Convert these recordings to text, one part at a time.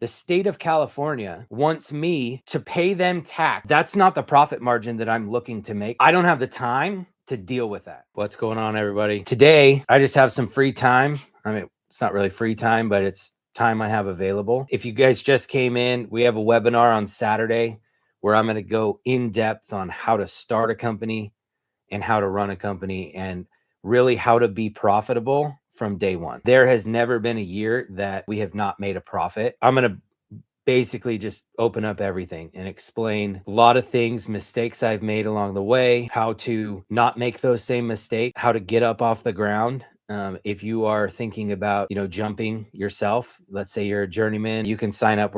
the state of California wants me to pay them tax. That's not the profit margin that I'm looking to make. I don't have the time to deal with that. What's going on, everybody? Today, I just have some free time. I mean, it's not really free time, but it's time I have available. If you guys just came in, we have a webinar on Saturday where I'm going to go in depth on how to start a company and how to run a company and really how to be profitable from day one. There has never been a year that we have not made a profit. I'm going to basically just open up everything and explain a lot of things, mistakes I've made along the way, how to not make those same mistakes, how to get up off the ground. If you are thinking about, jumping yourself, let's say you're a journeyman, you can sign up.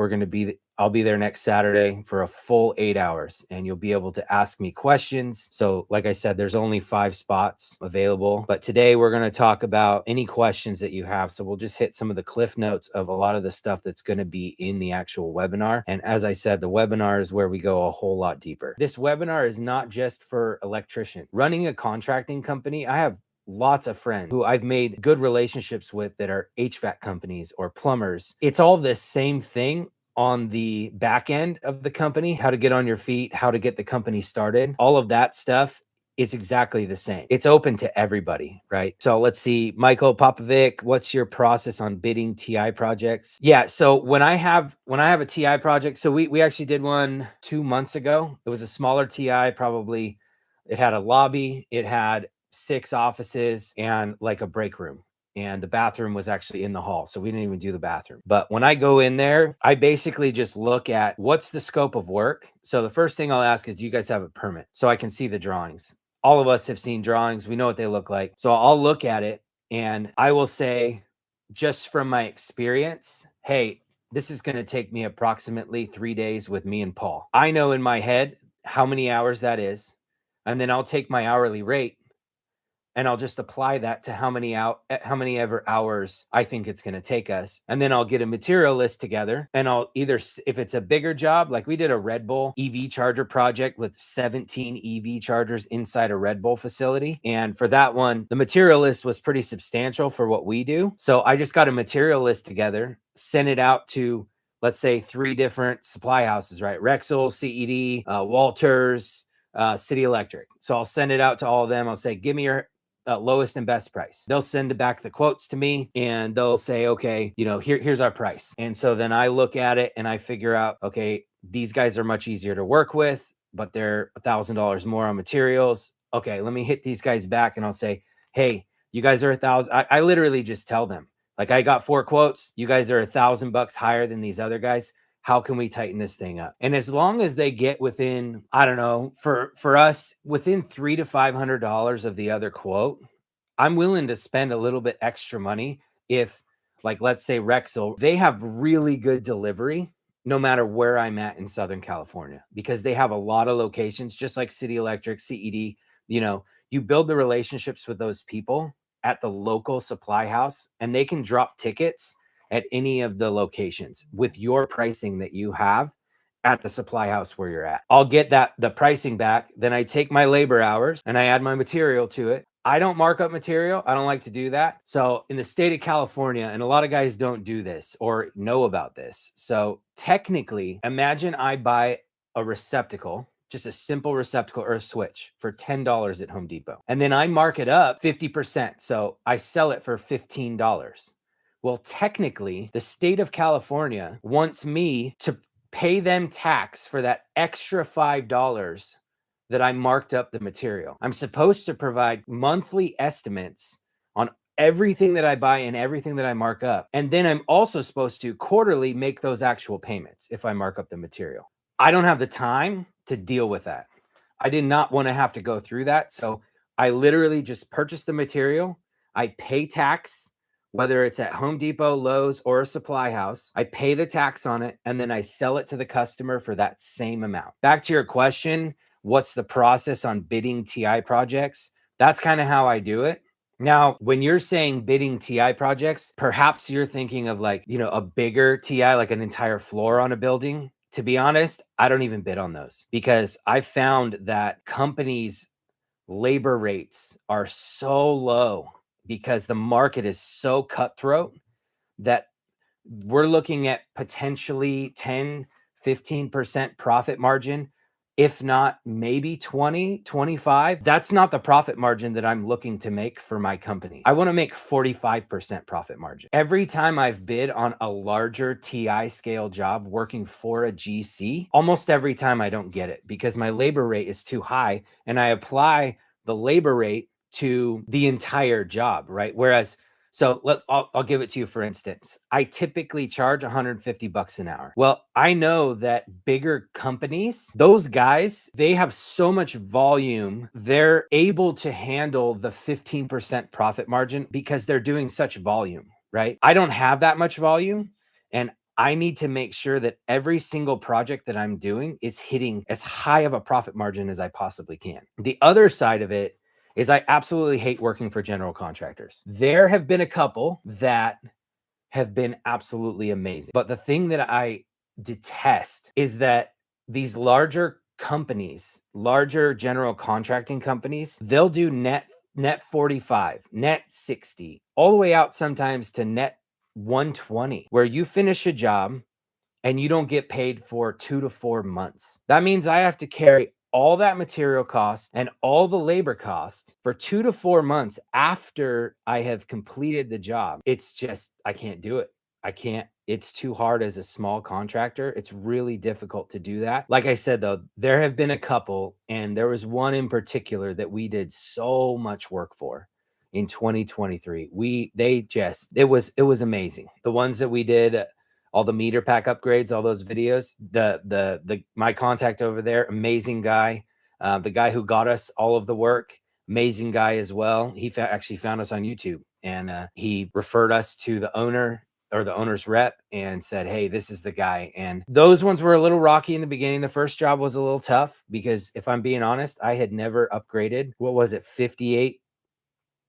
I'll be there next Saturday for a full 8 hours and you'll be able to ask me questions. So like I said, there's only 5 spots available, but today we're going to talk about any questions that you have. So we'll just hit some of the cliff notes of a lot of the stuff that's going to be in the actual webinar. And as I said, the webinar is where we go a whole lot deeper. This webinar is not just for electricians. Running a contracting company, I have lots of friends who I've made good relationships with that are HVAC companies or plumbers. It's all the same thing on the back end of the company, how to get on your feet, how to get the company started. All of that stuff is exactly the same. It's open to everybody, right? So let's see, Michael Popovic, what's your process on bidding TI projects? Yeah, so when I have a TI project, so we actually did one 2 months ago. It was a smaller TI, probably. It had a lobby, it had 6 offices and like a break room. And the bathroom was actually in the hall. So we didn't even do the bathroom. But when I go in there, I basically just look at what's the scope of work. So the first thing I'll ask is, do you guys have a permit? So I can see the drawings. All of us have seen drawings. We know what they look like. So I'll look at it and I will say, just from my experience, hey, this is going to take me approximately 3 days with me and Paul. I know in my head how many hours that is. And then I'll take my hourly rate and I'll just apply that to how many ever hours I think it's going to take us. And then I'll get a material list together and I'll either, if it's a bigger job, like we did a Red Bull EV charger project with 17 EV chargers inside a Red Bull facility. And for that one, the material list was pretty substantial for what we do. So I just got a material list together, sent it out to, let's say, 3 different supply houses, right? Rexel, CED, Walters, City Electric. So I'll send it out to all of them. I'll say, give me your lowest and best price. They'll send back the quotes to me and they'll say, okay, here's our price. And so then I look at it and I figure out, okay, these guys are much easier to work with, but they're $1,000 more on materials. Okay, let me hit these guys back and I'll say, hey, you guys are $1,000. I literally just tell them, like, I got 4 quotes. You guys are $1,000 higher than these other guys. How can we tighten this thing up? And as long as they get within, I don't know, for us, within $300 to $500 of the other quote, I'm willing to spend a little bit extra money. If, like, let's say Rexel, they have really good delivery no matter where I'm at in Southern California, because they have a lot of locations, just like City Electric, CED. You build the relationships with those people at the local supply house and they can drop tickets at any of the locations with your pricing that you have at the supply house where you're at. I'll get the pricing back. Then I take my labor hours and I add my material to it. I don't mark up material. I don't like to do that. So in the state of California, and a lot of guys don't do this or know about this. So technically, imagine I buy a receptacle, just a simple receptacle or a switch, for $10 at Home Depot. And then I mark it up 50%. So I sell it for $15. Well, technically, the state of California wants me to pay them tax for that extra $5 that I marked up the material. I'm supposed to provide monthly estimates on everything that I buy and everything that I mark up. And then I'm also supposed to quarterly make those actual payments if I mark up the material. I don't have the time to deal with that. I did not want to have to go through that. So I literally just purchase the material. I pay tax, whether it's at Home Depot, Lowe's, or a supply house. I pay the tax on it, and then I sell it to the customer for that same amount. Back to your question, what's the process on bidding TI projects? That's kind of how I do it. Now, when you're saying bidding TI projects, perhaps you're thinking of, like, a bigger TI, like an entire floor on a building. To be honest, I don't even bid on those, because I found that companies' labor rates are so low because the market is so cutthroat that we're looking at potentially 10, 15% profit margin. If not, maybe 20, 25. That's not the profit margin that I'm looking to make for my company. I want to make 45% profit margin. Every time I've bid on a larger TI scale job working for a GC, almost every time I don't get it because my labor rate is too high and I apply the labor rate to the entire job, right? Whereas I'll give it to you. For instance, I typically charge 150 bucks an hour. Well, I know that bigger companies, those guys, they have so much volume. They're able to handle the 15% profit margin because they're doing such volume, right? I don't have that much volume, and I need to make sure that every single project that I'm doing is hitting as high of a profit margin as I possibly can. The other side of it is I absolutely hate working for general contractors. There have been a couple that have been absolutely amazing. But the thing that I detest is that these larger companies, larger general contracting companies, they'll do net 45, net 60, all the way out sometimes to net 120, where you finish a job and you don't get paid for 2 to 4 months. That means I have to carry all that material cost and all the labor cost for 2 to 4 months after I have completed the job. It's just, I can't do it. I can't. It's too hard as a small contractor. It's really difficult to do that. Like I said, though, there have been a couple, and there was one in particular that we did so much work for in 2023. It was amazing. The ones that we did, all the meter pack upgrades, all those videos. My contact over there, amazing guy. The guy who got us all of the work, amazing guy as well. He actually found us on YouTube, and he referred us to the owner or the owner's rep and said, "Hey, this is the guy." And those ones were a little rocky in the beginning. The first job was a little tough because, if I'm being honest, I had never upgraded. What was it? 58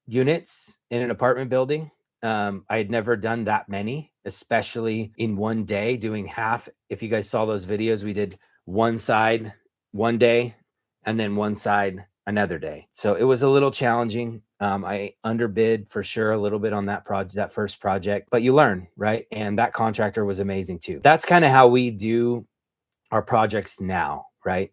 units in an apartment building. I had never done that many, especially in one day, doing half. If you guys saw those videos, we did one side one day and then one side another day. So it was a little challenging. I underbid for sure a little bit on that first project, but you learn, right? And that contractor was amazing too. That's kind of how we do our projects now, right?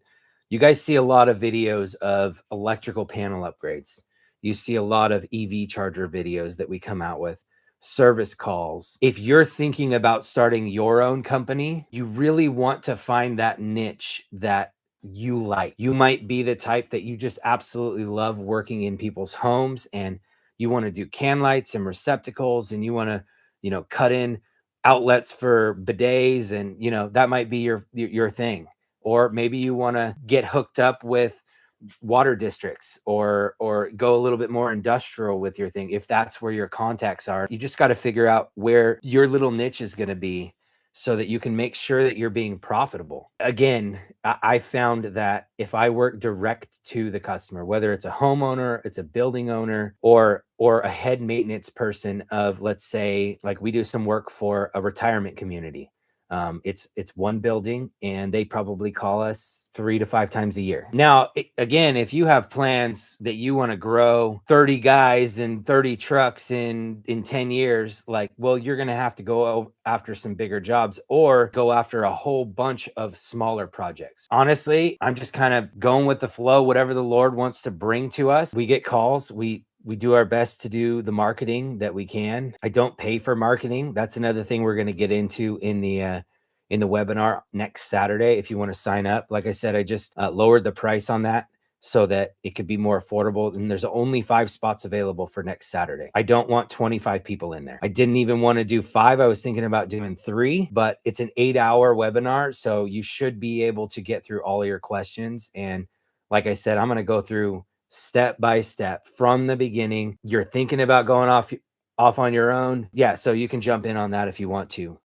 You guys see a lot of videos of electrical panel upgrades. You see a lot of EV charger videos that we come out with, service calls. If you're thinking about starting your own company, you really want to find that niche that you like. You might be the type that you just absolutely love working in people's homes, and you want to do can lights and receptacles, and you want to, cut in outlets for bidets, and that might be your thing. Or maybe you want to get hooked up with water districts, or go a little bit more industrial with your thing. If that's where your contacts are, you just got to figure out where your little niche is going to be so that you can make sure that you're being profitable. Again, I found that if I work direct to the customer, whether it's a homeowner, it's a building owner, or a head maintenance person of, let's say, like we do some work for a retirement community. It's one building, and they probably call us 3 to 5 times a year. Now, again, if you have plans that you want to grow 30 guys and 30 trucks in 10 years, well, you're going to have to go after some bigger jobs or go after a whole bunch of smaller projects. Honestly, I'm just kind of going with the flow, whatever the Lord wants to bring to us. We get calls. We do our best to do the marketing that we can. I don't pay for marketing. That's another thing we're going to get into in the webinar next Saturday. If you want to sign up, like I said, I just lowered the price on that so that it could be more affordable. And there's only 5 spots available for next Saturday. I don't want 25 people in there. I didn't even want to do 5. I was thinking about doing 3, but it's an 8-hour webinar. So you should be able to get through all of your questions. And like I said, I'm going to go through step by step from the beginning. You're thinking about going off on your own. Yeah. So you can jump in on that if you want to.